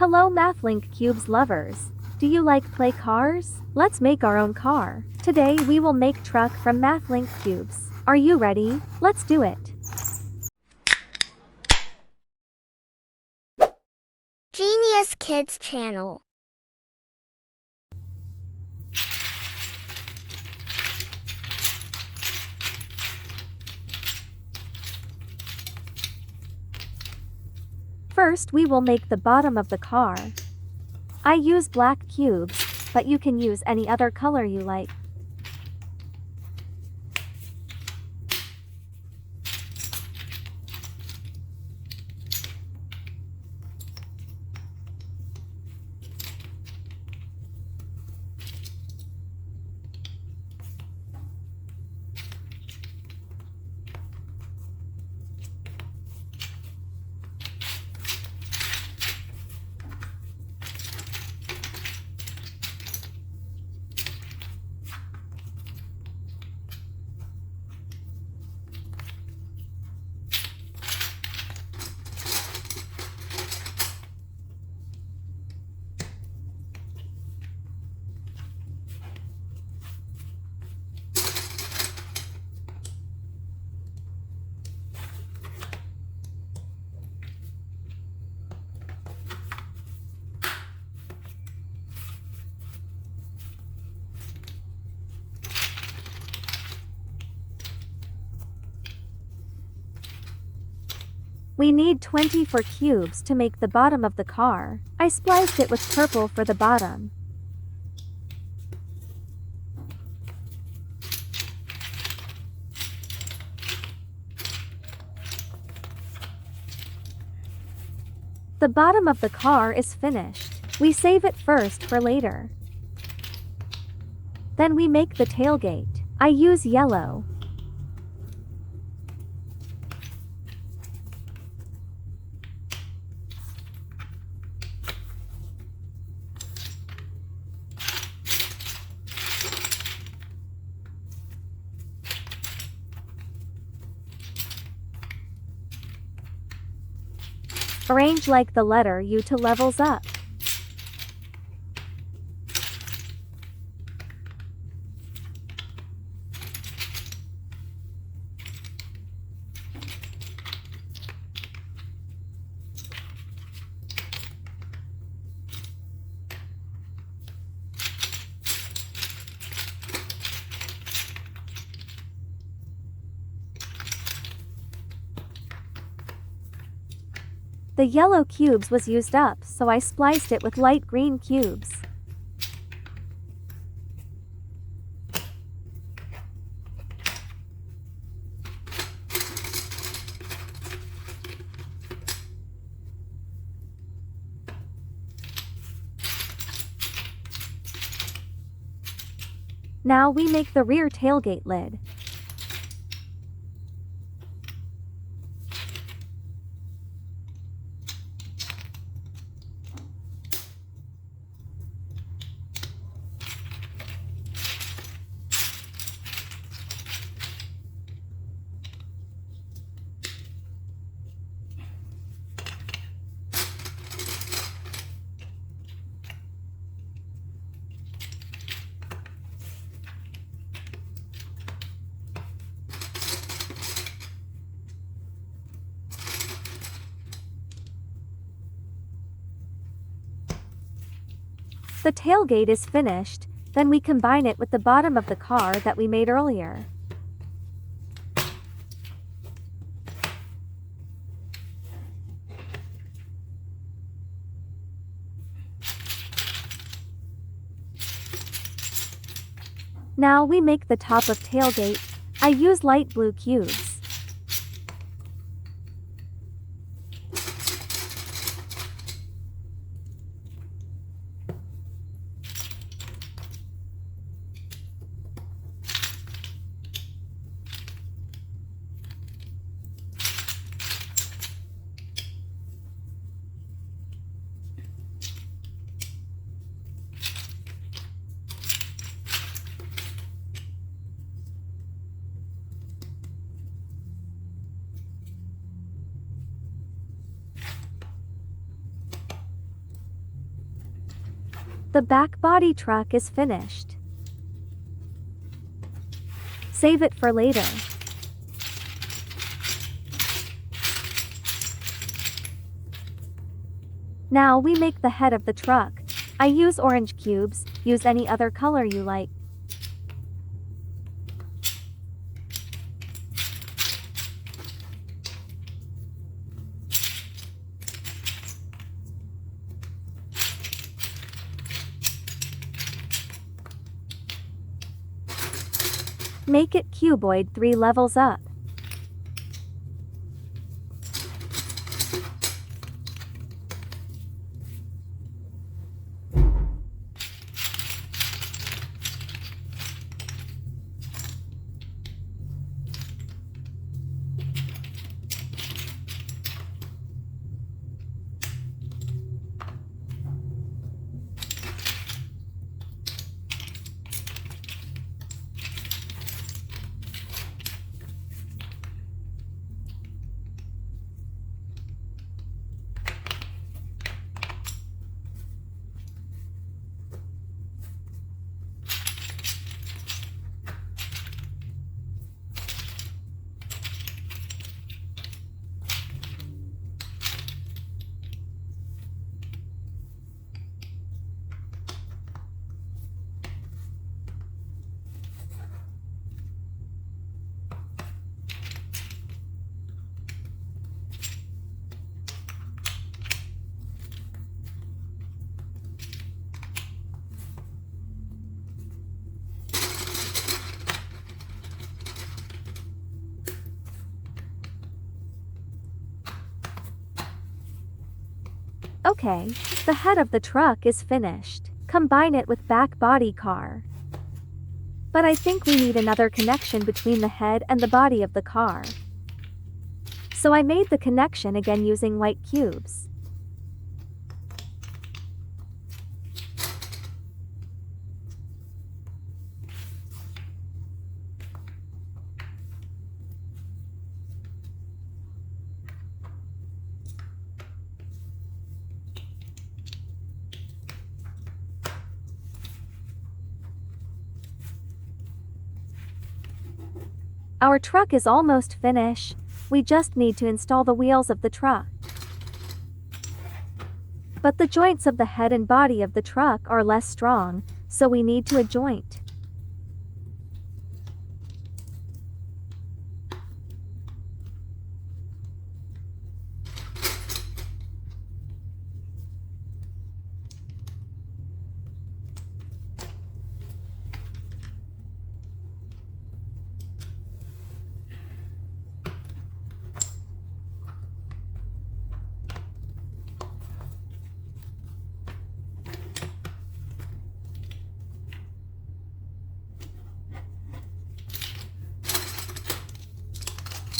Hello Mathlink Cubes lovers. Do you like play cars? Let's make our own car. Today we will make truck from Mathlink Cubes. Are you ready? Let's do it. Genius Kids Channel. First we will make the bottom of the car. I use black cubes, but you can use any other color you like. We need 24 cubes to make the bottom of the car. I spliced it with purple for the bottom. The bottom of the car is finished. We save it first for later. Then we make the tailgate. I use yellow. Arrange like the letter U to levels up. The yellow cubes was used up, so I spliced it with light green cubes. Now we make the rear tailgate lid. The tailgate is finished, then we combine it with the bottom of the car that we made earlier. Now we make the top of tailgate. I use light blue cubes. The back body truck is finished. Save it for later. Now we make the head of the truck. I use orange cubes, use any other color you like. Make it cuboid 3 levels up. Okay, the head of the truck is finished. Combine it with back body car. But I think we need another connection between the head and the body of the car. So I made the connection again using white cubes. Our truck is almost finished. We just need to install the wheels of the truck. But the joints of the head and body of the truck are less strong, so we need to adjoint.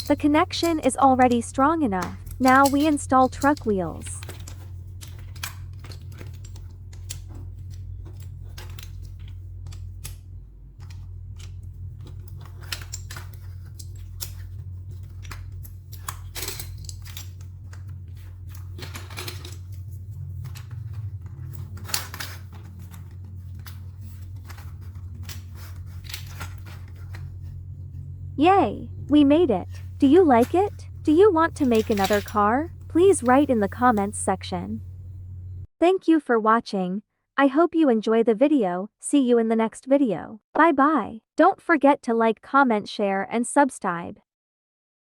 The connection is already strong enough. Now we install truck wheels. Yay! We made it! Do you like it? Do you want to make another car? Please write in the comments section. Thank you for watching. I hope you enjoy the video. See you in the next video. Bye bye. Don't forget to like, comment, share and subscribe.